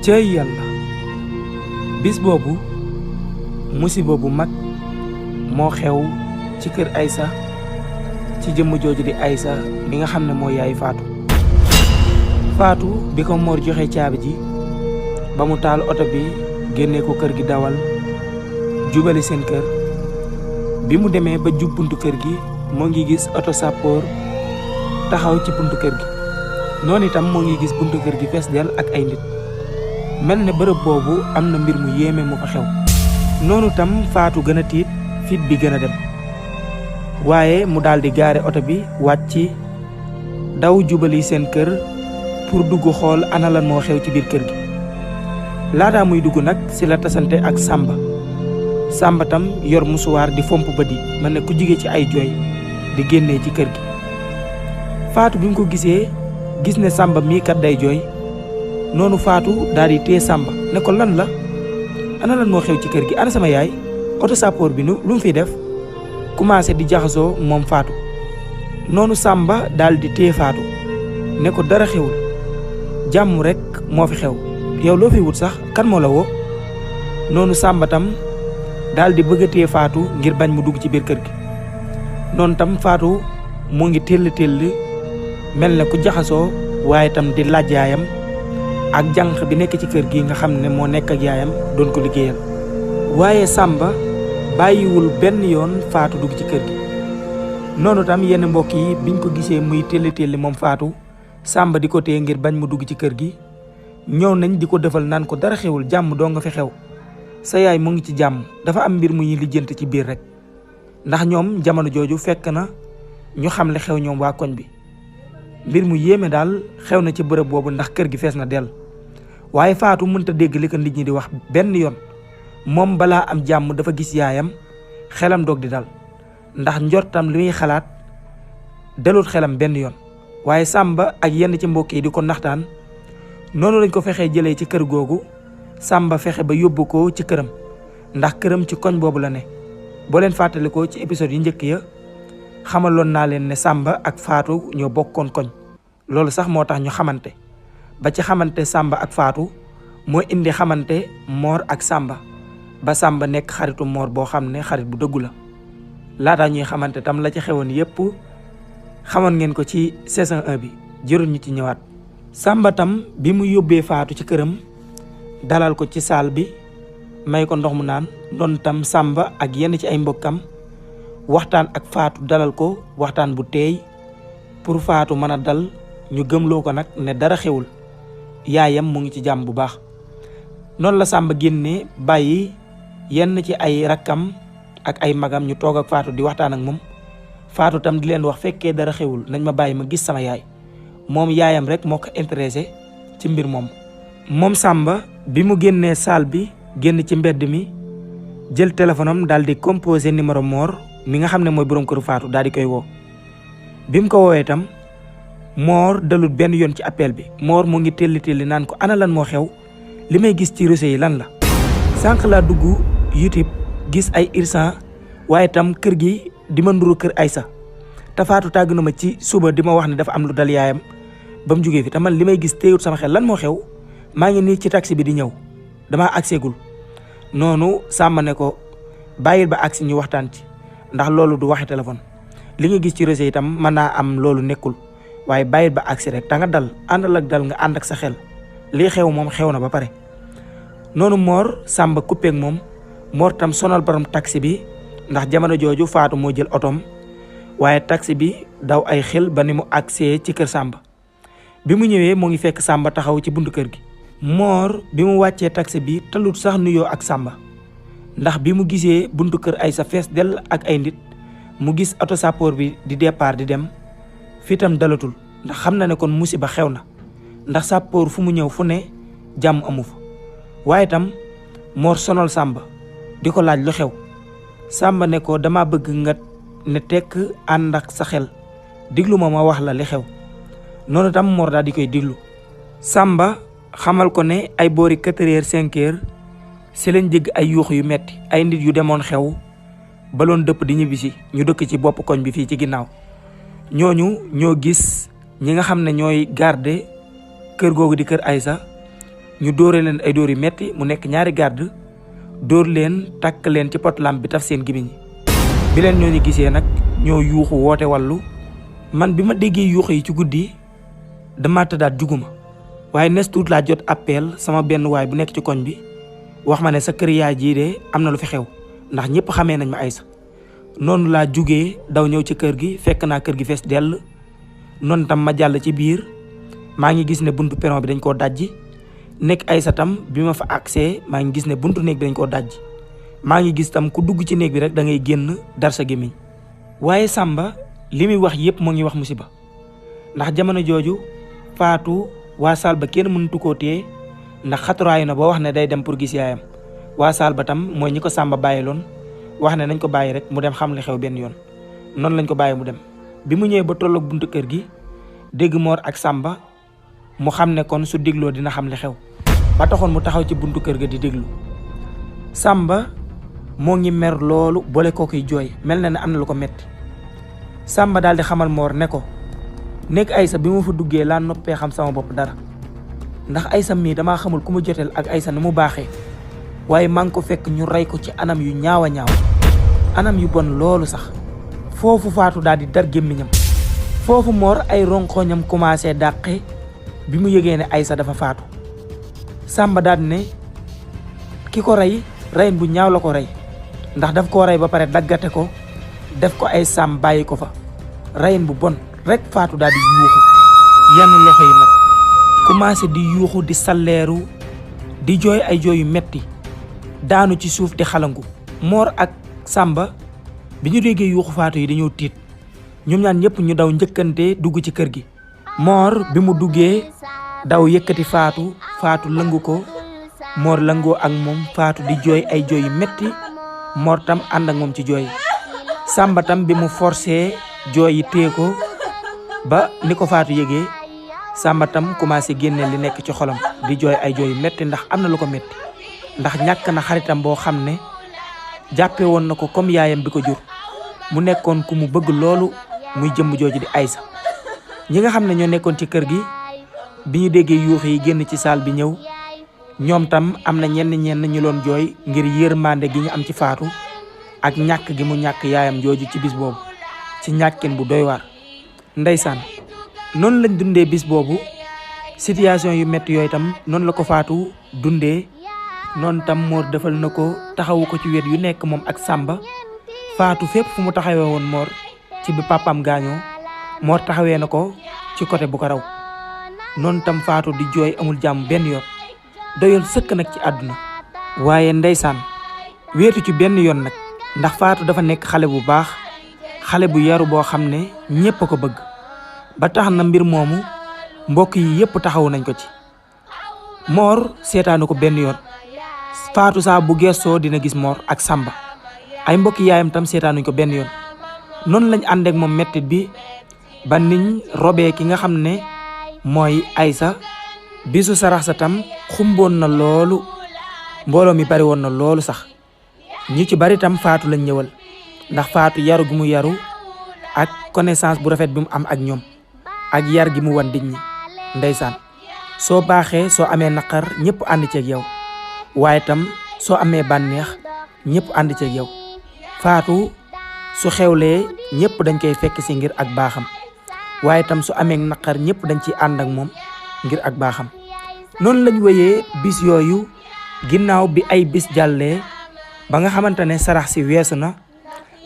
cey yàlla bis boobu musiba bu mag moo xew ci kër Aïssa ci jëmm jooju di Aïssa mi nga xam ne moo yaay Fatou bi ko Mor joxe caabi ji ba mu taal oto bi génnee ko kër gi dawal jubali seen kër bi mu demee ba jub buntu kër gi moo ngi gis oto sappoor taxaw ci buntu kër gi noonu itam moo ngi gis buntu kër gi fees del ak ay nit mel ne bërëb boobu am na mbir mu yéeme mu fa xew noonu tam Fatou gën a tiit fit bi gën a dem waaye mu daldi gaare oto bi wàcc daw jubali seen kër pour dugg xool ana lan moo xew ci biir kër gi laataa muy dugg nag ci la tasante ak Samba tam yor musuwaar di fomp bët yi mel ne ku jige ci ay jooy di génnee ci kër gi Fatou bi mu ko gisee gis ne Samba mii kat day jooy noonu Fatou daal di téye Samba ne ko lan la ana lan moo xew ci kër gi ana sama yaay oto sappoor bi lu mu fiy def commencé di jaxasoo moom Fatou noonu Samba daal di téye Fatou ne ko dara xewul jàmm rek moo fi xew yow loo fi wut sax kan moo la woo noonu Samba tam daal di bëgg a téye Fatou ngir bañ mu dugg ci biir kër gi noonu tam Fatou mu ngi téll mel ne ku jaxasoo waaye tam di laaj yaayam ak jànq bi nekk ci kër gi nga xam ne moo nekk ak yaayam doon ko liggéeyal waaye Samba bàyyiwul benn yoon Fatou dugg ci kër gi noonu tam yenn mbokk yi biñ ko gisee muy téll moom Fatou Samba di ko téye ngir bañ mu dugg ci kër gi ñëw nañ di ko defal naan ko dara xewul jàmm doo nga fi xew sa yaay mu ngi ci jàmm dafa am mbir mu ñuy lijjanti ci biir rek ndax ñoom jamono jooju fekk na ñu xam li xew ñoom waa koñ bi mbir mu yéeme daal xew na ci bërëb boobu ndax kër gi fees na dell waaye Fatou mënta dégg li ko nit ñi di wax benn yoon moom balaa am jàmm dafa gis yaayam xelam doog di dal ndax njortam li muy xalaat delul xelam benn yoon waaye Samba ak yenn ci mbokk yi di ko naxtaan noonu lañ ko fexee jëlee ci kër googu Samba fexe ba yóbbu ko ci këram ndax këram ci koñ boobu la ne boo leen fàttalikoo ci épisode yu njëkk ya xamaloon naa leen ne Samba ak Fatou ñoo bokkoon koñ loolu sax moo tax ñu xamante ba ci xamante Samba ak Fatou moo indi xamante Mor ak Samba ba Samba nekk xaritu Mor boo xam ne xarit bu dëggu la laataa ñuy xamante tam la ci xewoon yépp xamoon ngeen ko ci saison 1 bi jërul ñu ci ñëwaat Samba tam bi mu yóbbee Fatou ci këram dalal ko ci saal bi may ko ndox mu naan doon tam Samba ak yenn ci ay mbokkam waxtaan ak Fatou dalal ko waxtaan bu teey pour Fatou mën a dal ñu gëmloo ko nag ne dara xewul yaayam mu ngi ci jàmm bu baax noonu la Samba génnee bàyyi yenn ci ay rakkam ak ay magam ñu toog ak Fatou di waxtaan ak moom Fatou tam di leen wax fekkee dara xewul nañ ma bàyyi ma gis sama yaay moom yaayam rek moo ko intéressé ci mbir moom Samba bi mu génnee saal bi génn ci mbedd mi jël téléphone am daal di composé numéro Mor mi nga xam ne mooy boroom këru Fatou daal di koy woo bi mu ko woowee itam Mor dalut benn yoon ci appel bi Mor mu ngi telli naan ko ana lan moo xew li may gis ci réseau yi lan la sànq laa dugg YouTube gis ay irsan waaye itam kër gi di ma nduru kër Aïssa te Fatou tàgg na ma ci suba di ma wax ne dafa am lu dal yaayam ba mu jógee fi te man li may gis téyut sama xel lan moo xew maa ngi nii ci taxi bi di ñëw damaa agseegul noonu Samba ne ko bàyyil ba agsi ñu waxtaan ci ndax loolu du waxe téléphone li nga gis ci réseau itam mën naa am loolu nekkul waaye bàyyil ba agsi rek ta nga dal àndal ak dal nga ànd ak sa xel lii xew moom xew na ba pare noonu Mor Samba coupé ak moom Mor tam sonal borom taxi bi ndax jamono jooju Fatou moo jël otom waaye taxi bi daw ay xel ba ni mu agsee ci kër Samba bi mu ñëwee moo ngi fekk Samba taxaw ci buntu kër gi Mor bi mu wàccee taxi bi talut sax nuyoo ak Samba ndax bi mu gisee buntu kër Aïssa fees dell ak ay nit mu gis oto sappoor bi di départ di dem fitam dalatul ndax xam na ne kon musiba xew na ndax sappoor fu mu ñëw fu ne jàmm amu fa waaye tam Mor sonal Samba di ko laaj lu xew Samba ne ko dama bëgg nga ne tekk ànd ak sa xel diglu ma wax la li xew noonu tam Mor daal di koy diglu Samba xamal ko ne ay boori 4h 5h si lañ dégg ay yuux yu metti ay nit yu demoon xew baloon dëpp di ñibbisi ñu dëkk ci bopp koñ bi fii ci ginnaaw ñooñu ñoo gis ñi nga xam ne ñooy garde kër googu di kër Aïssa ñu dóore leen ay dóor yu metti mu nekk ñaari garde dóor leen takk leen ci pot lampe bi taf seen gémmiñ bi leen ñooñu gisee nag ñoo yuuxu woote wàllu man bi ma déggee yuuxu yi ci guddi dama tëddaat juguma waaye nes tuut laa jot appel sama benn waay bu nekk ci koñ bi wax ma ne sa kër yaay jii de am na lu fi xew ndax ñëpp xamee nañ ma Aïssa noonu laa jugee daw ñëw ci kër gi fekk naa kër gi fees dell noonu tam ma jàll ci biir maa ngi gis ne buntu perron bi dañ koo dajji nekk Aïssa tam bi ma fa accès maa ngi gis ne buntu néeg bi dañ koo dajji maa ngi gis tam ku dugg ci néeg bi rek da ngay génn dar sa gémmiñ waaye Samba li muy wax yëpp moo ngi wax musiba ndax jamono jooju Fatou waa saal ba kenn mënatu koo téye ndax xaturaayu na ba wax ne day dem pour gis yaayam waa saal ba tam mooy ñi ko Samba bàyyiloon wax ne nañ ko bàyyi rek mu dem xam li xew benn yoon noonu lañ ko bàyyi mu dem bi mu ñëwee ba tolloog buntu kër gi dégg Mor ak Samba mu xam ne kon su dégloo dina xam li xew ba taxoon mu taxaw ci buntu kër ga di déglu Samba moo ngi mer loolu boole koo koy jooy mel na ne am na lu ko metti Samba daal di xamal Mor ne ko nekk Aïssa bi ma fa duggee laa noppee xam sama bopp dara ndax Aïssa mii damaa xamul ku mu joteel ak Aïssa ni mu baaxee waaye maa ngi ko fekk ñu rey ko ci anam yu ñaaw a ñaaw anam yu bon loolu sax foofu Fatou daal di dar gémmiñam foofu Mor ay ronkoñam commencé dàqe bi mu yëgee ne Aïssa dafa faatu Samba daal ne ki ko rey reyin bu ñaaw la ko rey ndax daf koo rey ba pare daggate ko def ko ay saam bàyyi ko fa reyin bu bon rek Fatou daal di yuuxu yenn loxo yi nag commencé di yuuxu di salleeru di jooy ay jooy yu metti daanu ci suuf di xalangu Mor ak Samba bi ñu déggee yuuxu Fatou yi dañoo tiit ñoom ñaan ñëpp ñu daw njëkkante dugg ci kër gi Mor bi mu duggee daw yëkkati Fatou lëngu ko Mor lëngoo ak moom Fatou di jooy ay jooy yu metti Mor tam ànd ak moom ci jooy Samba tam bi mu forcé jooy yi téye ko ba ni ko Fatou yëgee Samba tam commencé génne li nekk ci xolam di jooy ay jooy yu metti ndax am na lu ko metti ndax ñàkk na xaritam boo xam ne jàppe woon na ko comme yaayam bi ko jur mu nekkoon ku mu bëgg loolu muy jëmm jooju di Aïssa ñi nga xam ne ñoo nekkoon ci kër gi bi ñu déggee yuux yi génn ci saal bi ñëw ñoom tam am na ñenn ñu loon jooy ngir yërmande gi ñu am ci Fatou ak ñàkk gi mu ñàkk yaayam jooju ci bis boobu ci ñàkkin bu doy waar ndeysaan noonu lañ dundee bis boobu situation yu métti yooyu tam noonu la ko Fatou dundee noonu tam Mor defal na ko taxawu ko ci wet yu nekk moom ak Samba Fatou fépp fu mu taxawee woon Mor ci bi papam gaañoo Mor taxawee na ko ci côté bu ko raw noonu tam Fatou di jooy amul jàmm benn yoon doyal sëkk nag ci àdduna waaye ndeysaan wéetu ci benn yoon nag ndax Fatou dafa nekk xale bu baax xale bu yaru boo xam ne ñépp a ko bëgg ba tax na mbir moomu mbokk yi yépp taxawu nañ ko ci Mor seetaanu ko benn yoon Fatou saa bu gestoo dina gis Mor ak Samba ay mbokki yaayam tam seetaanuñ ko benn yoon noonu lañ àndeek moom mettit bi ba niñ robee ki nga xam ne mooy Aïssa bisu sarax sa tam xumboon na loolu mbooloo mi bari woon na loolu sax ñi ci bari tam Fatou lañ ñëwal ndax Fatou yaru gi mu yaru ak connaissance bu rafet bi mu am ak ñoom ak yar gi mu wan nit ñi ndeysaan soo baaxee soo amee naqar ñëpp ànd ceeg yow waaye tam soo amee bànneex ñëpp ànd ceeg yow Fatou su xewlee ñëpp dañ koy fekk si ngir ak baaxam waaye tam su amee naqar ñëpp dañ ciy ànd ak moom ngir ak baaxam noonu lañ wéyee bis yooyu ginnaaw bi ay bis jàllee ba nga xamante ne sarax si weesu na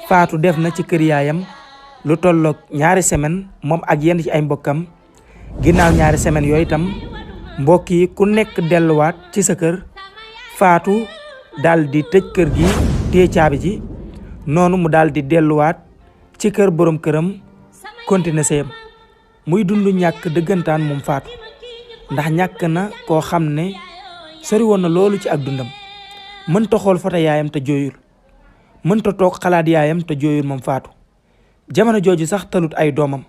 Fatou def na ci kër yaayam lu tolloog 2 semaines moom ak yenn ci ay mbokkam ginnaaw 2 semaines yooyu tam mbokk yi ku nekk delluwaat ci sa kër Fatou daal di tëj kër gi téye caabi ji noonu mu daal di delluwaat ci kër borom këram continuer sëyam muy dund ñàkk dëggantaan moom Fatou ndax ñàkk na koo xam ne sori woon na loolu ci ak dundam mënta xool foto yaayam te jooyul mënta toog xalaat yaayam te jooyul moom Fatou jamono jooju sax talut ay doomam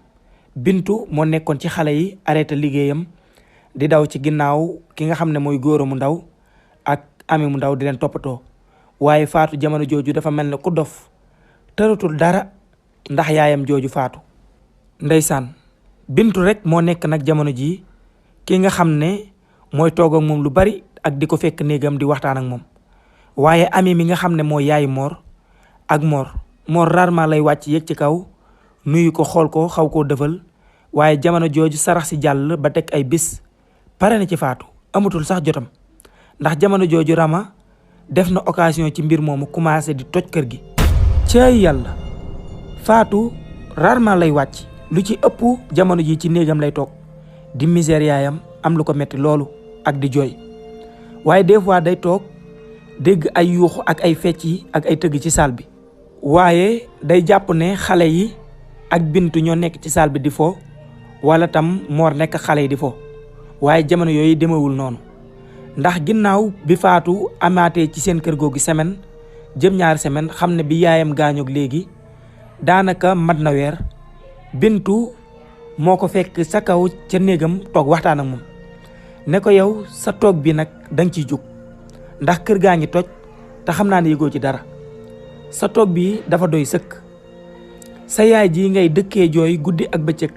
Bintu moo nekkoon ci xale yi arrêté liggéeyam di daw ci ginnaaw ki nga xam ne mooy góora mu ndaw ak ami mu ndaw di leen toppatoo waaye Fatou jamono jooju dafa mel ne ku dof tëratul dara ndax yaayam jooju Fatou ndeysaan Bintu rek moo nekk nag jamono ji ki nga xam ne mooy toog ak moom lu bari ak di ko fekk néegam di waxtaan ak moom. waaye ami mi nga xam ne mooy yaayu Mor ak Mor rarement lay wàcc yéeg ci kaw nuyu ko xool ko xaw koo dëfal waaye jamono jooju sarax si jàll ba teg ay bis pare na ci Fatou amatul sax jotam ndax jamono jooju Rama def na occasion ci mbir moomu commencé di toj kër gi. cay yàlla Fatou rarement lay wàcc lu ci ëpp jamono ji ci néegam lay toog di misère yaayam am lu ko metti loolu ak di jooy waaye des fois day toog dégg ay yuuxu ak ay fecc yi ak ay tëgg ci salle bi. waaye day jàpp ne xale yi ak Bintu ñoo nekk ci salle bi di fo wala tam Mor nekk xale yi di fo waaye jamono yooyu demewul noonu ndax ginnaaw bi Fatou amaatee ci seen kër googu semaine jëm 2 semaine xam ne bi yaayam gaañoog léegi daanaka mat na weer Bintu moo ko fekk sa kaw ca néegam toog waxtaan ak moom ne ko yow sa toog bi nag danga ciy jóg ndax kër gaa ngi toj te xam naa ne yëgoo ci dara sa toog bi dafa doy sëkk sa yaay ji ngay dëkkee jooy guddi ak bëccëg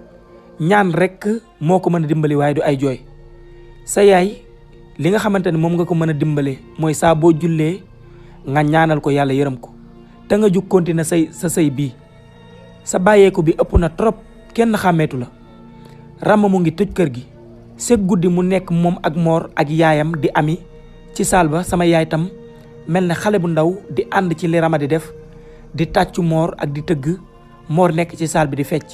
ñaan rekk moo ko mën a dimbali waaye du ay jooy sa yaay li nga xamante ne moom nga ko mën a dimbale mooy saa boo jullee nga ñaanal ko yàlla yërëm ko te nga jug continuer sa sëy bii sa bàyyeeku bi ëpp na trop kenn xàmmeetu la Rama mu ngi tëj kër gi seg guddi mu nekk moom ak Mor ak yaayam di ami ci saal ba sama yaay tam mel ne xale bu ndaw di ànd ci li Rama di def di tàccu Mor ak di tëgg Mor nekk ci saal bi di fecc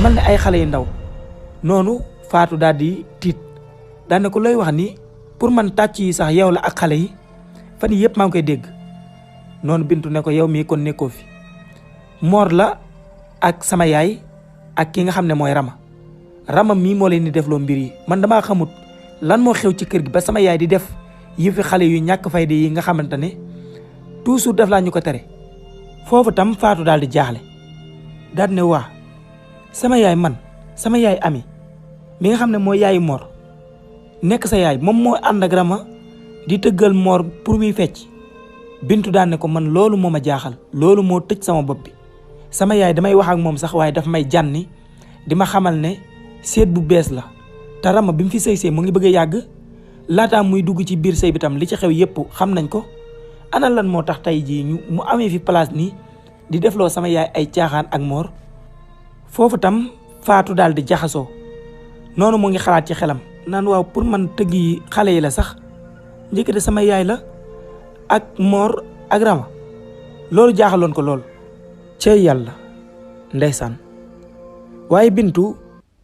mel ne ay xale yu ndaw noonu Fatou daal di tiit daane ko looy wax ni pour man tàcc yi sax yow la ak xale yi fan yii yëpp maa ngi koy dégg noonu Bintu ne ko yow mii kon nekkoo fi Mor la ak sama yaay ak ki nga xam ne mooy Rama mii moo leen di defloo mbir yi man damaa xamut lan moo xew ci kër gi ba sama yaay di def yi fi xale yu ñàkk fayda yi nga xamante ne toujours def laa ñu ko tere foofu tam Fatou daal di jaaxle daal ne waa sama yaay sama yaay ami mi nga xam ne mooy yaayu Mor nekk sa yaay moom moo ànd ak Rama di tëggal Mor pour muy fecc Bintu daan ne ko man loolu moo ma jaaxal loolu moo tëj sama bopp bi sama yaay damay wax ak moom sax waaye daf may jànni di ma xamal ne seet bu bees la te Rama bi mu fi sëy mu ngi bëgg a yàgg laataa muy dugg ci biir sëy bi tam li ci xew yépp xam nañ ko ana lan moo tax tey jii mu amee fi place nii di defloo sama yaay ay caaxaan ak Mor foofu tam Fatou daal di jaxasoo noonu mu ngi xalaat ci xelam naan waaw pour man tëgg yi xale yi la sax njëkkate sama yaay la ak Mor ak Rama loolu jaaxaloon ko lool cey yàlla ndeysaan waaye Bintu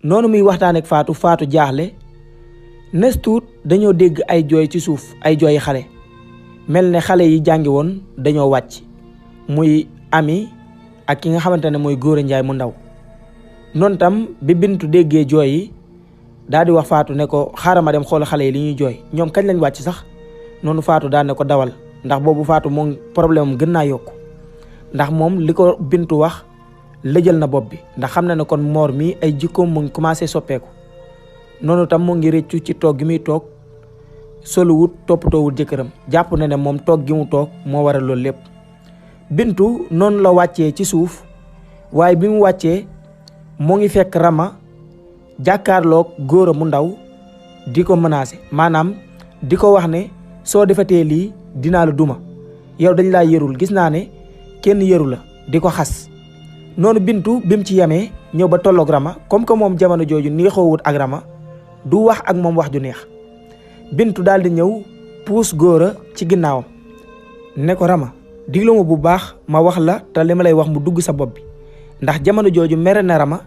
noonu muy waxtaan ak Fatou jaaxle nes tuut dañoo dégg ay jooy ci suuf ay jooyi xale mel ne xale yi jàngi woon dañoo wàcc muy ami ak ki nga xamante ne mooy Góora Njaay mu ndaw noonu tam bi Bintu déggee jooy yi daal di wax Fatou ne ko xaaral ma dem xool xale yi li ñuy jooy ñoom kañ lañ wàcc sax noonu Fatou daal ne ko dawal ndax boobu Fatou moom problème am gën naa yokku ndax moom li ko Bintu wax lëjal na bopp bi ndax xam na ne kon Mor mi ay jikkoom mu ngi commencé soppeeku noonu tam mu ngi rëccu ci toog gi muy toog soluwut toppatoowut jëkkëram jàpp na ne moom toog gi mu toog moo waral loolu lépp Bintu noonu la wàccee ci suuf waaye bi mu wàccee mu ngi fekk Rama jàkkaarloog Góora mu ndaw di ko menacé maanaam di ko wax ne soo defatee lii dinaa la duma yow dañ laa yërul gis naa ne kenn yëru la di ko xas noonu Bintu bi mu ci yemee ñëw ba tolloog Rama comme que moom jamono jooju neexoowut ak Rama du wax ak moom wax ju neex Bintu daal di ñëw puus Góora ci ginnaawam ne ko Rama diglu ma bu baax ma wax la te li ma lay wax mu dugg sa bopp bi ndax jamono jooju mere na Rama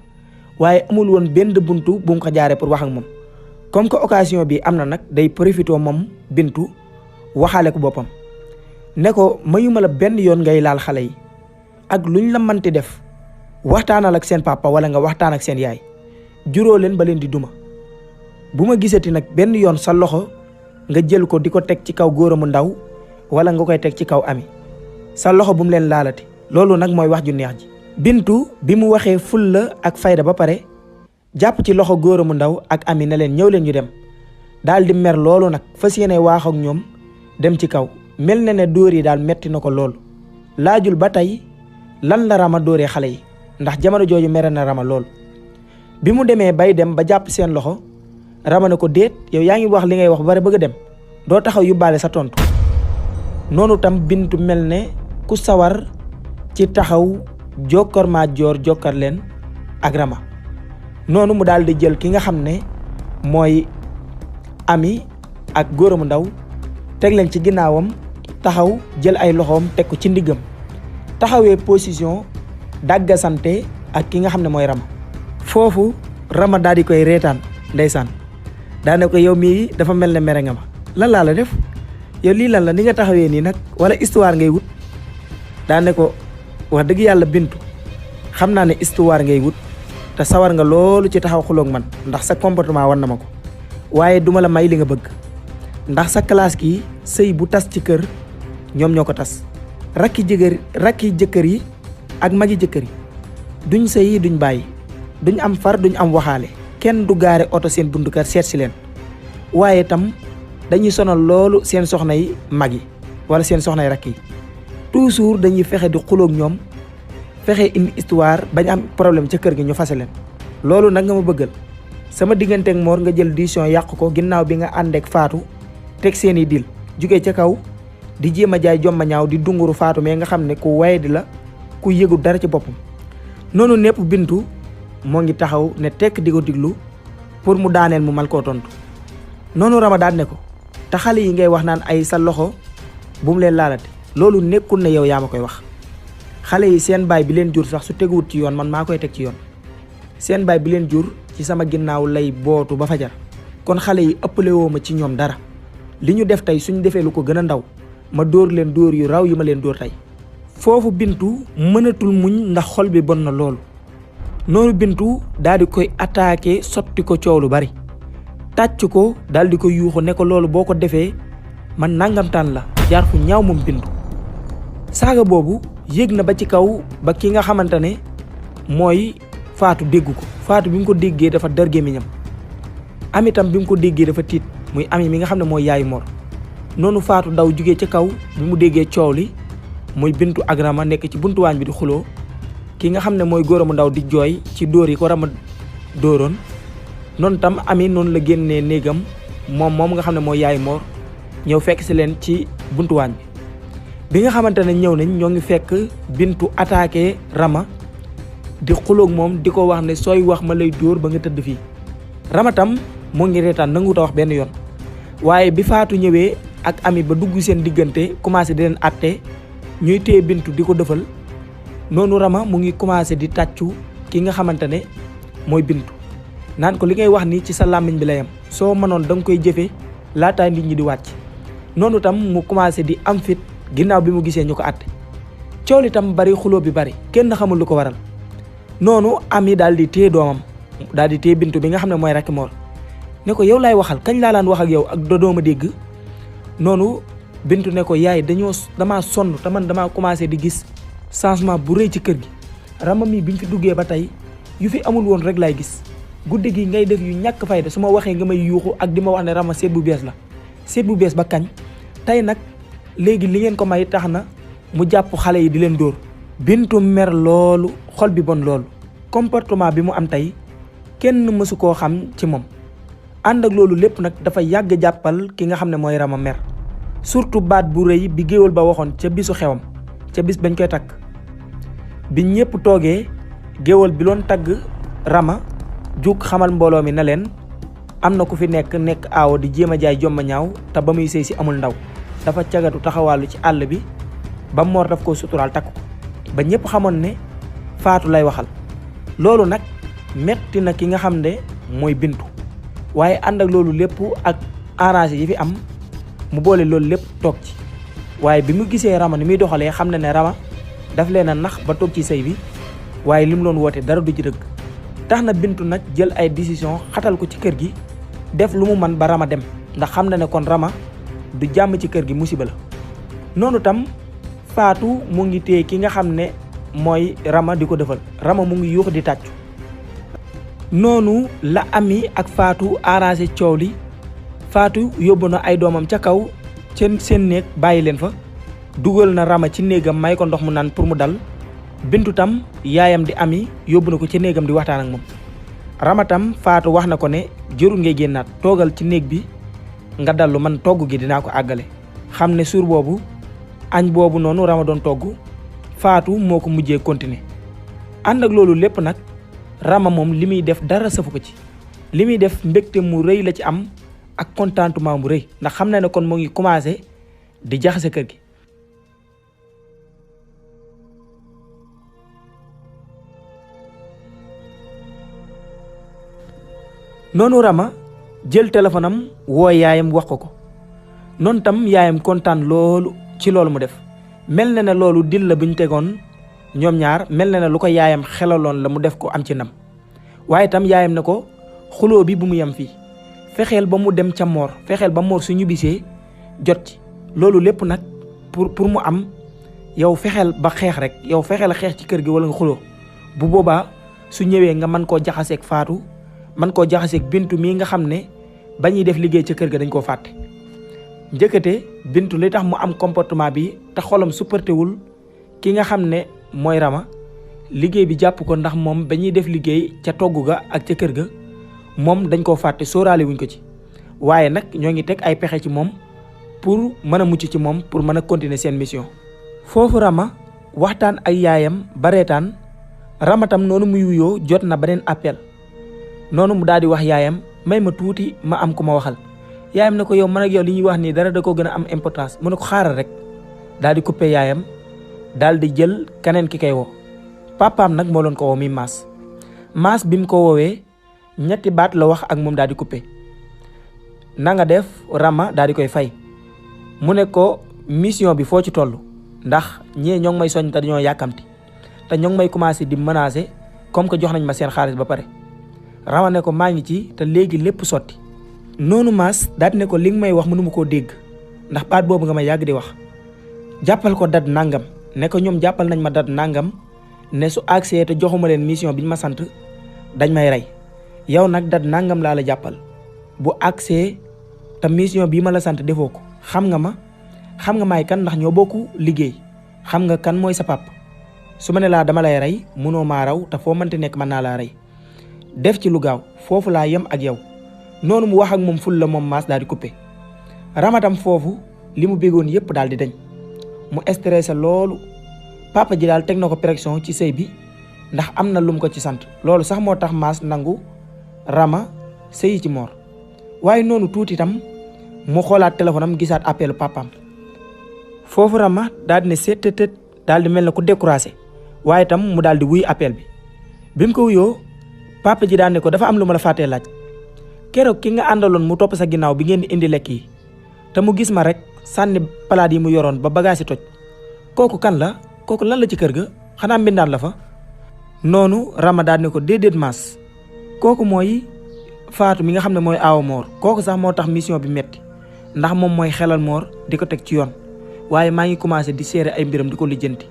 waaye amul woon benn buntu bu mu ko jaaree pour wax ak moom comme que occasion bi am na nag day profité moom Bintu waxaale ko boppam ne ko mayuma la benn yoon ngay laal xale yi ak luñ la mënti def waxtaanal ak seen papa wala nga waxtaan ak seen yaay juróo leen ba leen di duma bu ma gisati nag benn yoon sa loxo nga jël ko di ko teg ci kaw Góora mu ndaw wala nga koy teg ci kaw ami sa loxo bu mu leen laalati loolu nag mooy wax ju neex ji Bintu bi mu waxee fulla ak fayda ba pare jàpp ci loxo Góora mu ndaw ak ami ne leen ñëw leen ñu dem daal di mer loolu nag fas yéene waax ak ñoom dem ci kaw mel na ne dóor yi daal metti na ko loolu laajul ba tey lan la Rama dóoree xale yi ndax jamono jooju mere na Rama lool bi mu demee bay dem ba jàpp seen loxo Rama ne ko déet yow yaa ngi wax li ngay wax ba pare bëgg a dem doo taxaw yóbbaale sa tontu. noonu tam Bintu mel ne ku sawar ci taxaw jokkor maa joor jokkar leen ak Rama. noonu mu daal di jël ki nga xam ne mooy Ami ak Gora mu ndaw teg leen ci ginnaawam taxaw jël ay loxoom teg ko ci ndiggam taxawee position dàggasante ak ki nga xam ne mooy Rama. foofu Rama daal di koy reetaan ndeysaan daane ko yow mii dafa mel ne mere nga ma lan laa la def yow lii lan la ni nga taxawee nii nag wala histoire ngay wut. daane ko wax dëgg yàlla Bintu xam naa ne histoire ngay wut te sawar nga loolu ci taxaw xuloog man ndax sa comportement war na ma ko waaye duma la may li nga bëgg ndax sa classe gi sëy bu tas ci kër ñoom ñoo ko tas. rakki jëkkër yi ak magi jëkkër yi duñ sëyi duñ bàyyi duñ am far duñ am waxaale kenn du gaare oto seen buntu kër seet si leen waaye tam dañuy sonal loolu seen soxna yi mag yi wala seen soxna yi rakk yi toujours dañuy fexe di xuloog ñoom fexe indi histoire bañ am problème ca kër gi ñu fase leen. loolu nag nga ma bëggal sama digganteeg Mor nga jël décision yàq ko ginnaaw bi nga àndeek Faatu teg seeni dil jugee ca kaw di jéem a jaay jomma ñaaw di dunguru Faatu mais nga xam ne ku waye di la ku yëgu dara ci boppam. noonu népp Bintu moo ngi taxaw ne tekk di ko diglu pour mu daaneel mu mal koo tontu. noonu Rama daan ne ko te xale yi ngay wax naan ay sa loxo bu mu leen laalate loolu nekkul ne yow yaa ma koy wax xale yi seen baay bi leen jur sax su teguwut ci yoon man maa koy teg ci yoon seen baay bi leen jur ci sama ginnaaw lay bootu ba fajar kon xale yi ëppale woo ma ci ñoom dara li ñu def tey suñ defee lu ko gën a ndaw ma dóor leen dóor yu raw yi ma leen dóor tey. foofu Bintu mënatul muñ ndax xol bi bon na loolu noonu Bintu daal di koy attaqué sotti ko coow lu bari tàcc ko daal di ko yuuxu ne ko loolu boo ko defee man nangamtaan la jaar fu ñaaw moom Bintu. saaga boobu yéeg na ba ci kaw ba ki nga xamante ne mooy Faatu dégg ko Faatu bi mu ko déggee dafa dar gémmiñam Ami tam bi mu ko déggee dafa tiit muy Ami mi nga xam ne mooy yaayu Mor. noonu Faatu daw jugee ca kaw bi mu déggee coow li muy Bintu ak Rama nekk ci buntu waañ bi di xuloo ki nga xam ne mooy Gora mu ndaw di jooy ci dóor yi ko Rama dóoroon. noonu tam Ami noonu la génnee néegam moom nga xam ne mooy yaayu Mor ñëw fekk si leen ci buntu waañ bi nga xamante ne ñëw nañ ñoo ngi fekk Bintu attaqué Rama di xuloog moom di ko wax ne sooy wax ma lay dóor ba nga tëdd fii. Rama tam moo ngi reetaan nanguwut a wax benn yoon waaye bi Faatu ñëwee ak Ami ba dugg seen diggante commencé di leen àtte ñuy téye Bintu di ko defal noonu Rama mu ngi commencé di tàccu ki nga xamante ne mooy Bintu naan ko li ngay wax ni ci sa làmmiñ bi la yam soo mënoon da nga koy jëfe laataay nit ñi di wàcc. noonu tam mu commencé di am fit ginnaaw bi mu gisee ñu ko àtte coow li tam bari xuloo bi bari kenn xamul lu ko waral. noonu Ami daal di téye doomam daal di téye Bintu bi nga xam ne mooy rakki Mor ne ko yow laay waxal kañ laa laan wax ak yow ak dooma dégg. noonu Bintu ne ko yaay damaa sonn te man damaa commencé di gis changement bu rëy ci kër gi Rama mi bi ñu fi duggee ba tey yu fi amul woon rek laay gis guddi gi ngay def yu ñàkk fayda su ma waxee nga may yuuxu ak di ma wax ne Rama seet bu bees la seet bu bees ba kañ tey nag léegi li ngeen ko may tax na mu jàpp xale yi di leen dóor. Bintu mer loolu xol bi bon loolu comportement bi mu am tey kenn mësu koo xam ci moom ànd ak loolu lépp nag dafa yàgg jàppal ki nga xam ne mooy Rama mer surtout baat bu rëy bi géwél ba waxoon ca bisu xewam ca bis bañ koy takk bi ñëpp toogee géwél bi loon tagg Rama jug xamal mbooloo mi ne leen am na ku fi nekk aawo di jéem a jaay jomma ñaaw te ba muy sëy si amul ndaw dafa cagatu taxawàllu ci àll bi ba Mor daf ko suturaal takk ko ba ñëpp xamoon ne Faatu lay waxal. loolu nag metti na ki nga xam ne mooy Bintu waaye ànd ak loolu lépp ak arrangé yi fi am mu boole loolu lépp toog ci waaye bi mu gisee Rama ni muy doxalee xam na ne Rama daf leen a nax ba toog ci sëy bi waaye li mu doon woote dara du ci dëgg tax na Bintu nag jël ay décision xatal ko ci kër gi def lu mu man ba Rama dem ndax xam na ne kon Rama du jàmm ci kër gi musiba la. noonu tam Faatu mu ngi téye ki nga xam ne mooy Rama di ko defal Rama mu ngi yuux di tàccu noonu la Ami ak Faatu arrangé coow li Faatu yóbbu na ay doomam ca kaw seen néeg bàyyi leen fa dugal na Rama ci néegam may ko ndox mu naan pour mu dal Bintu tam yaayam di Ami yóbbu na ko ci néegam di waxtaan ak moom Rama tam Fatou wax na ko ne jërul ngay génnaat toogal ci néeg bi nga dallu man togg gi dinaa ko àggale. xam ne suur boobu añ boobu noonu Rama doon togg Fatou moo ko mujjee continuer. ànd ak loolu lépp nag Rama moom li muy def dara safu ko ci li muy def mbégte mu rëy la ci am ak contentement bu rëy ndax xam na ne kon moo ngi commencé di jaxase kër gi. noonu Rama jël téléphone am woo yaayam wax ko noonu tam yaayam kontaan loolu ci loolu mu def mel na ne loolu dil la bu ñu tegoon ñoom ñaar mel na ne lu ko yaayam xelaloon la mu def ko am ci ndam waaye tam yaayam ne ko xuloo bi bu mu yem fii fexeel ba mu dem ca Mor fexeel ba Mor su ñu bisee jot ci loolu lépp nag pour mu am yow fexeel ba xeex rek yow fexeel a xeex ci kër gi wala nga xuloo bu boobaa su ñëwee nga mën koo jaxaseeg Fatou man koo jaxaseeg Bintu mii nga xam ne ba ñuy def liggéey ca kër ga dañ koo fàtte. njëkkate Bintu li tax mu am comportement bi te xolam supportéwul ki nga xam ne mooy Rama liggéey bi jàpp ko ndax moom ba ñuy def liggéey ca togg ga ak ca kër ga moom dañ koo fàtte sóoraale wuñ ko ci waaye nag ñoo ngi teg ay pexe ci moom pour mën a mucc ci moom pour mën a continuer seen mission. foofu Rama waxtaan ak yaayam ba reetaan Rama tam noonu muy wuyoo jot na beneen appel noonu mu daal di wax yaayam may ma tuuti ma am ku ma waxal yaayam ne ko yow man ak yow li ñuy wax nii dara da koo gën a am importance mu ne ko xaaral rek daal di coupé yaayam daal di jël keneen ki koy woo papaam nag moo doon ko woo mi maas bi mu ko woowee ñetti baat la wax ak moom daal di coupé na nga def Rama daal di koy fay mu ne ko mission bi foo ci toll ndax ñee ñoo ngi may soñ te dañoo yàkkamti te ñoo ngi may commencé di menacer comme que jox nañ ma seen xaalis ba pare Rama ne ko maa ngi ci te léegi lépp sotti noonu maas daal di ne ko li nga may wax mënuma koo dégg ndax baat boobu nga may yàgg di wax jàppal ko dat nangam ne ko ñoom jàppal nañ ma dat nangam ne su accès te joxuma leen mission bi ñu ma sant dañ may rey yow nag dat nangam laa la jàppal bu accès te mission bii ma la sant defoo ko xam nga maay kan ndax ñoo bokku liggéey xam nga kan mooy sa pap su ma ne laa dama lay rey munoo maa raw te foo mënti nekk mën naa laa rey def ci lu gaaw foofu laa yem ak yow noonu mu wax ak moom ful la moom maas daal di coupé Ramatam foofu li mu béggoon yépp daal di dañ mu stressé loolu papa ji daal teg na ko pression ci sëy bi ndax am na lum ko ci sant loolu sax moo tax maas nangu Rama sëyi ci Mor waaye noonu tuuti tam mu xoolaat téléphone am gisaat appelu papaam foofu Rama daal di ne seet daal di mel ne ku découragé waaye tam mu daal di wuy appel bi mu ko wuyoo papa ji daal ne ko dafa am lu ma la fàttee laaj keroog ki nga àndaloon mu topp sa ginnaaw bi ngeen di indi lekk yi te mu gis ma rek sànni palaat yi mu yoroon ba bagage yi toj kooku kan la kooku lan la ci kër ga xanaa mbindaan la fa noonu Rama daal ne ko déedéet maas kooku mooy Fatou mi nga xam ne mooy aawa Mor kooku sax moo tax mission bi metti ndax moom mooy xelal Mor di ko teg ci yoon waaye maa ngi commencé di seere ay mbiram di ko lijjanti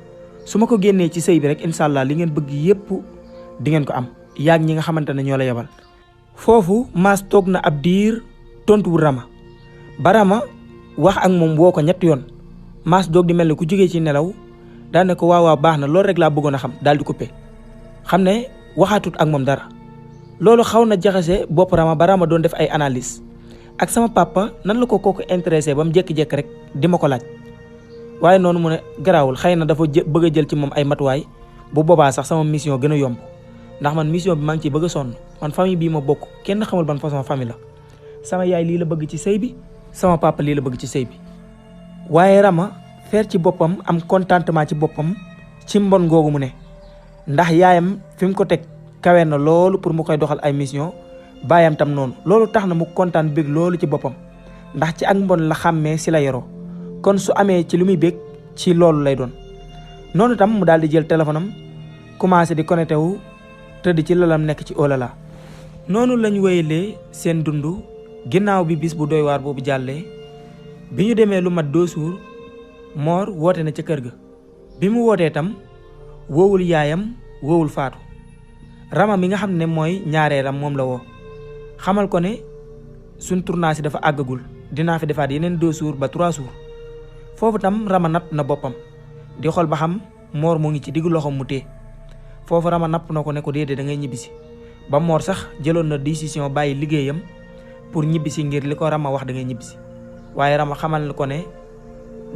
su ma ko génnee ci sëy bi rek incha allah li ngeen bëgg yépp di ngeen ko am yaag ñi nga xamante ne ñoo la yebal foofu maas toog na ab diir tontuwul Rama ba Rama wax ak moom woo ko ñetti yoon maas doog di mel ne ku jógee ci nelaw daal ne ko waaw baax na loolu rek laa bëggoon a xam daal di coupé xam ne waxaatut ak moom dara loolu xaw na jaxase bopp Rama ba Rama doon def ay analyse ak sama papa nan la ko kooku intéressé ba mu jékki-jékki rek di ma ko laaj waaye noonu mu ne garaawul xëy na dafa bëgg a jël ci moom ay matuwaay bu boobaa sax sama mission gën a yomb ndax man mission bi maa ngi ciy bëgg a sonn man famille bii ma bokk kenn xamul ban façon famille la sama yaay lii la bëgg ci sëy bi sama papa lii la bëgg ci sëy bi waaye Rama feer ci boppam am contentement ci boppam ci mbon googu mu ne ndax yaayam fi mu ko teg kawe na loolu pour mu koy doxal ay mission baayam tam noonu loolu tax na mu kontaan bég loolu ci boppam ndax ci ak mbon la xàmmee si la yoroo kon su amee ci lu muy bég ci loolu lay doon noonu tam mu daal di jël téléphone am commencé di connecté wu tëdd ci lalam nekk ci olala noonu lañ wéyalee seen dund ginnaaw bi bis bu doy waar boobu jàllee bi ñu demee lu mat 2 jours Mor woote na ca kër ga bi mu wootee tam woowul yaayam woowul Fatou Rama mi nga xam ne mooy ñaareelam moom la woo xamal ko ne suñ tournage yi dafa àggagul dinaa fi defaat yeneen 2 jours ba 3 jours foofu tam Rama napp na boppam di xool ba xam Mor mu ngi ci diggu loxoom mu téye foofu Rama napp na ko ne ko déedéet da ngay ñibbisi ba Mor sax jëloon na décision bàyyi liggéeyam pour ñibbisi ngir li ko Rama wax da ngay ñibbisi waaye Rama xamal ko ne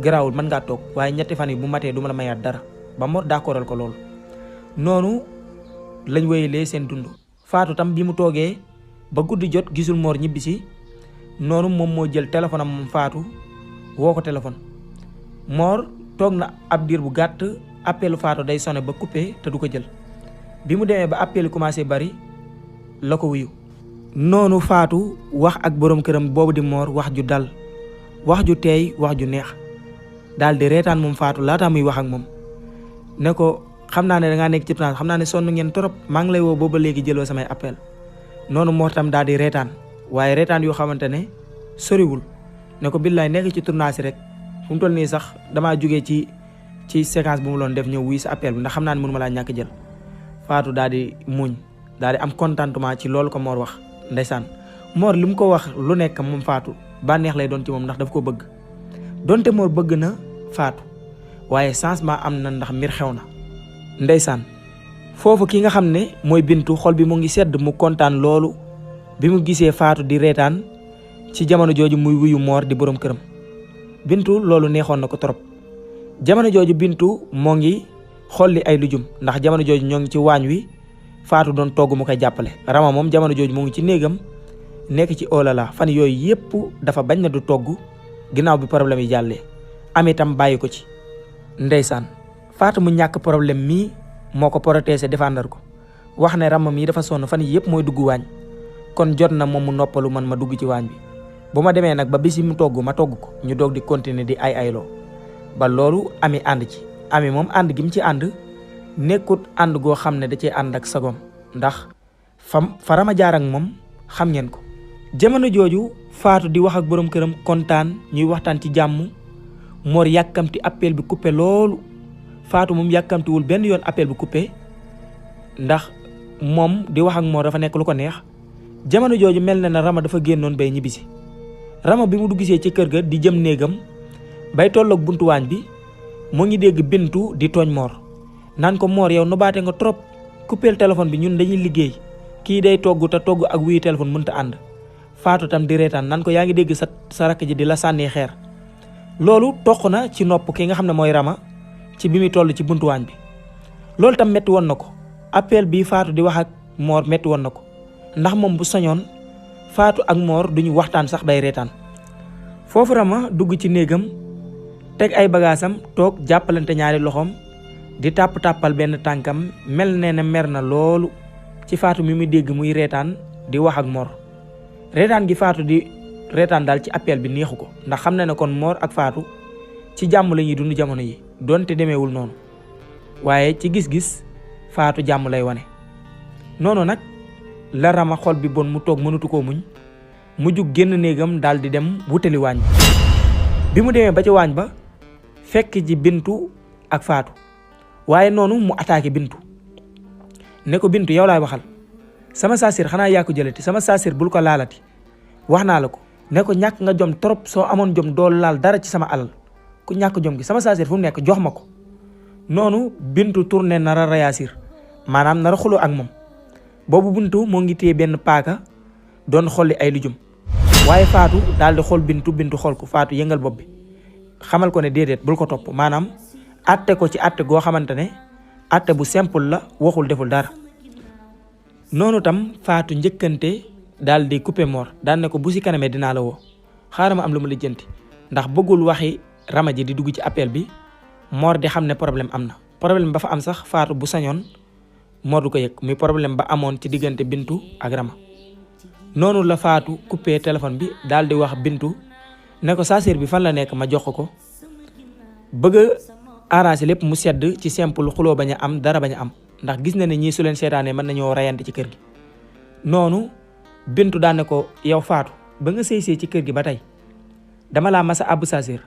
garaawul mën ngaa toog waaye ñetti fan yi bu matee du ma la mayaat dara ba Mor d'accordal ko loolu. noonu lañ wéyalee seen dund. Faatu tam bi mu toogee ba guddi jot gisul Mor ñibbisi noonu moom moo jël téléphone am moom Faatu woo ko téléphone. Mor toog na ab diir bu gàtt appelu Faatu day sonné ba coupé te du ko jël bi mu demee ba appel commencé bari la ko wuyu. noonu Faatu wax ak borom këram boobu di Mor wax ju dal wax ju teey wax ju neex daal di reetaan moom Faatu laata muy wax ak moom ne ko xam naa ne dangaa nekk ci plan xam naa ne sonn ngeen trop maa ngi lay woo booba léegi jëloo samay appel noonu Mor tam daal di reetaan waaye reetaan yoo xamante ne soriwul ne ko billaay nekk ci tournage rek fu mu toll nii sax damaa jugee ci séquence bu mu loon def ñëw wuy sa appel bi ndax xam naa ne mënu ma laa ñàkk jël. Faatu daal di muñ daal di am contentement ci loolu ko Mor wax ndeysaan Mor li mu ko wax lu nekk moom Faatu bànneex lay doon ci moom ndax daf ko bëgg donte Mor bëgg na Faatu waaye changement am na ndax mbir xew na ndeysaan. foofu ki nga xam ne mooy Bintu xol bi mu ngi sedd mu kontaan loolu bi mu gisee Faatu di reetaan ci jamono jooju muy wuyu Mor di borom këram. Bintu loolu neexoon na ko trop jamono jooju Bintu moo ngi xolli ay lujum ndax jamono jooju ñoo ngi ci waañ wi Faatu doon togg mu koy jàppale. Rama moom jamono jooju mu ngi ci néegam nekk ci olala fan yooyu yépp dafa bañ na du togg ginnaaw bi problème yi jàllee am itam bàyyi ko ci ndeysaan. Faatu mu ñàkk problème mii moo ko protéger défendre ko wax ne Rama mii dafa sonn fan yi yépp mooy dugg waañ kon jot na moom mu noppalu man ma dugg ci waañ bi bu ma demee nag ba bisi mu togg ma togg ko ñu doog di continuer di ay ayloo ba loolu ami ànd ci. ami moom ànd gi mu ci ànd nekkut ànd goo xam ne da cee ànd ak sagom ndax fa Rama jaar ak moom xam ngeen ko. jamono jooju Faatu di wax ak borom këram kontaan ñuy waxtaan ci jàmm Mor yàkkamti appel bi coupé loolu Faatu moom yàkkamtiwul benn yoon appel bi coupé ndax moom di wax ak Mor dafa nekk lu ko neex. jamono jooju mel na ne Rama dafa génnoon bay ñibbisi Rama bi mu duggisee ci kër ga di jëm néegam bay tolloog buntu waañ bi mu ngi dégg Bintu di tooñ Mor naan ko Mor yow nobaate nga trop coupeel téléphone bi ñun dañuy liggéey kii day togg te togg ak wuyu téléphone mënta ànd. Faatu tam di reetaan naan ko yaa ngi dégg sa rakk ji di la sànni xeer loolu toq na ci nopp ki nga xam ne mooy Rama ci bi muy toll ci buntu waañ bi loolu tam metti woon na ko appel bi Faatu di wax ak Mor metti woon na ko ndax moom bu sañoon Faatu ak Mor duñu waxtaan sax day reetaan. foofu Rama dugg ci néegam teg ay bagaasam toog jàppalante ñaari loxoom di tàppal benn tànkam mel ne mer na loolu ci Faatu mi muy dégg muy reetaan di wax ak Mor. reetaan gi Faatu di reetaan daal ci appel bi neexu ko ndax xam na ne kon Mor ak Faatu ci jàmm la ñuy dund jamono yi donte demeewul noonu waaye ci gis-gis Faatu jàmm lay wane. noonu nag la Rama xol bi bon mu toog mënatu koo muñ mu jug génn néegam daal di dem wutali waañ bi mu demee ba ci waañ ba fekk ji Bintu ak Faatu waaye noonu mu attaqué Bintu ne ko Bintu yow laay waxal sama saasir xanaa yaa ko jëlati sama saasir bul ko laalati wax naa la ko ne ko ñàkk nga jom trop soo amoon jom doo laal dara ci sama alal ku ñàkk jom gi sama saasir fu mu nekk jox ma ko. noonu Bintu tourné nar a réagir maanaam nar a xuloo ak moom boobu Bintu moo ngi téye benn paaka doon xolli ay lujum waaye Faatu daal di xool Bintu xool ko Faatu yëngal bopp bi xamal ko ne déedéet bul ko topp maanaam atte ko ci atte goo xamante ne atte bu simple la waxul deful dara. noonu tam Faatu njëkkante daal di coupé Mor daal ne ko bu si kanamee dinaa la woo xaaral ma am lu mu lijjanti ndax bëggul waxi Rama ji di dugg ci appel bi Mor di xam ne problème am na. problème ba fa am sax Faatu bu sañoon Mor du ko yëg muy problème ba amoon ci diggante Bintu ak Rama. noonu la Faatu coupé téléphone bi daal di wax Bintu ne ko saasir bi fan la nekk ma jox ko bëgg a arranger lépp mu sedd ci simple xuloo bañ a am dara bañ a am ndax gis na ne ñii su leen seetaanee mën nañoo rayante ci kër gi. noonu Bintu daan ne ko yow Faatu ba nga sëy ci kër gi ba tey dama laa masa àbb saasir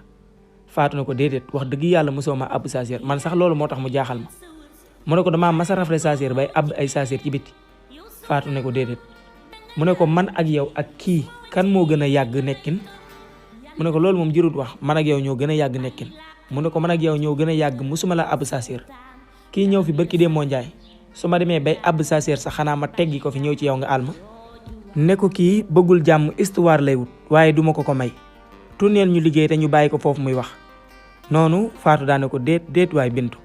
Faatu ne ko déedéet wax dëgg yàlla mosoo ma àbb saasir man sax loolu moo tax mu jaaxal ma mu ne ko damaa masa rafle saasir bay àbb ay saasir ci bitti Faatu ne ko déedéet. mu ne ko man ak yow ak kii kan moo gën a yàgg nekkin mu ne ko loolu moom jërut wax man ak yow ñoo gën a yàgg nekkin mu ne ko man ak yow ñoo gën a yàgg musuma la àbb saasir kii ñëw fi barki dee moo njaay su ma demee bay àbb saseer sax xanaa ma teggi ko fi ñëw ci yow nga alma ne ko kii bëggul jàmm histoire lay wut waaye duma ko may tourneel ñu liggéey te ñu bàyyi ko foofu muy wax noonu Fatou daane ko déet waay Bintu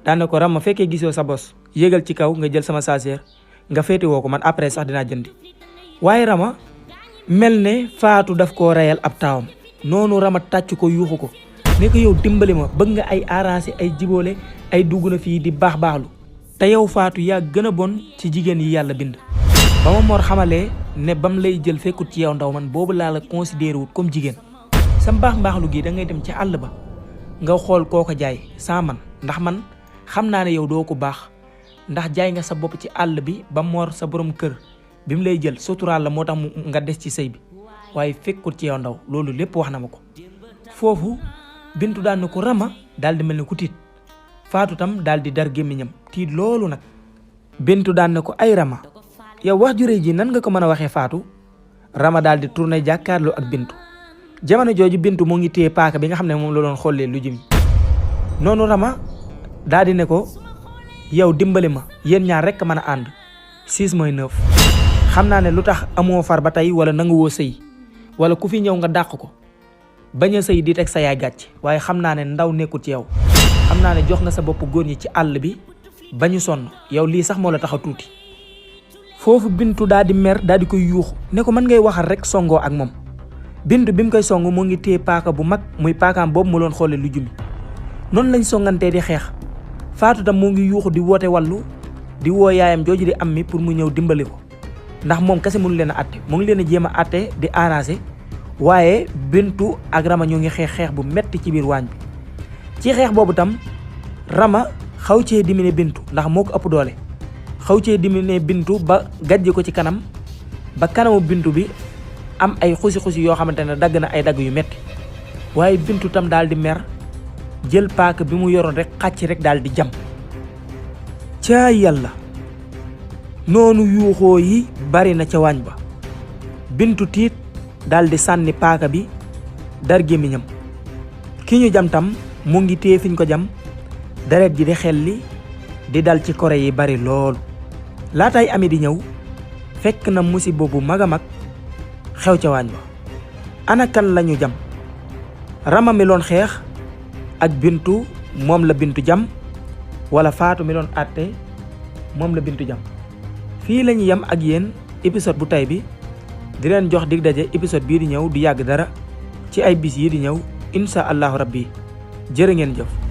daane ko Rama fekkee gisoo sa bos yéegal ci kaw nga jël sama saseer nga féete woo ko man après sax dinaa jëndi waaye Rama mel ne Fatou daf koo reyal ab taawam noonu Rama tàcc ko yuuxu ko ne ko yow dimbali ma bëgg nga ay arrangé ay jiboole ay dugg na fii di baaxlu te yow Fatou yaa gën a bon ci jigéen yi yàlla bind ba ma Mor xamalee ne bam lay jël fekkut ci yow ndaw man boobu laa la considéré wut comme jigéen sa mbaaxlu gi da ngay dem ci àll ba nga xool koo ko jaay sans man ndax man xam naa ne yow doo ko baax ndax jaay nga sa bopp ci àll bi ba Mor sa borom kër bi mu lay jël suturaal la moo tax nga des ci sëy bi waaye fekkut ci yow ndaw loolu lépp wax na ma ko foofu Bintu daan na ko Rama daal di mel ni ku tiit Fatou tam daal di dar gémmiñam tiit loolu nag Bintu daan na ko ay Rama yow wax ju rëy ji nan nga ko mën a waxee Fatou Rama daal di tourné jàkkaarloo ak Bintu jamono jooju Bintu moo ngi téye paaka bi nga xam ne moom la doon xollee lu jëm noonu Rama daal di ne ko yow dimbali ma yéen ñaar rek mën a ànd 6 mooy 9 xam naa ne lu tax amoo far ba tey wala nangu woo sëy wala ku fi ñëw nga dàq ko bañ a sëy di teg sa yaay gàcc waaye xam naa ne ndaw nekkul ci yow xam naa ne jox nga sa bopp góor ñi ci àll bi bañu sonn yow lii sax moo la tax a tuuti foofu Bintu daal di mer daal di koy yuuxu ne ko mën ngay waxal rek songoo ak moom Bintu bi mu koy song moo ngi téye paaka bu mag muy paakaam boobu mu loon xoole lu jumi noonu lañ songantee di xeex Fatou tam moo ngi yuuxu di woote wàllu di woo yaayam jooju di am mi pour mu ñëw dimbali ko ndax moom kese mënu leen a atte mu ngi leen a jéem a atte di arrangé waaye Bintu ak Rama ñoo ngi xeex bu metti ci biir waañ bi ci xeex boobu tam Rama xaw cee dimine Bintu ndax moo ko ëpp doole xaw cee dimine Bintu ba gàjje ko ci kanam ba kanamu Bintu bi am ay xusi yoo xamante ne dagg na ay dagg yu metti waaye Bintu tam daal di mer jël paaka bi mu yoroon rek xàcc rek daal di jam caa yàlla noonu yuuxoo yi bari na ca waañ ba Bintu tiit daal di sànni paaka bi dar gémmiñam ki ñu jam tam mu ngi téye fiñ ko jam deret ji di xelli di dal ci kore yi bari loolu laataay ami di ñëw fekk na musiba bu mag a mag xew ca waañ ba ana kan lañu jam Rama mi loon xeex ak Bintu moom la Bintu jam wala Fatou mi doon àtte moom la Bintu jam fii lañu yem ak yéen épisode bu tay bi di leen jox dig daje épisode bii di ñëw du yàgg dara ci ay bis yi di ñëw insha allahu rabbi jërë ngeen jëf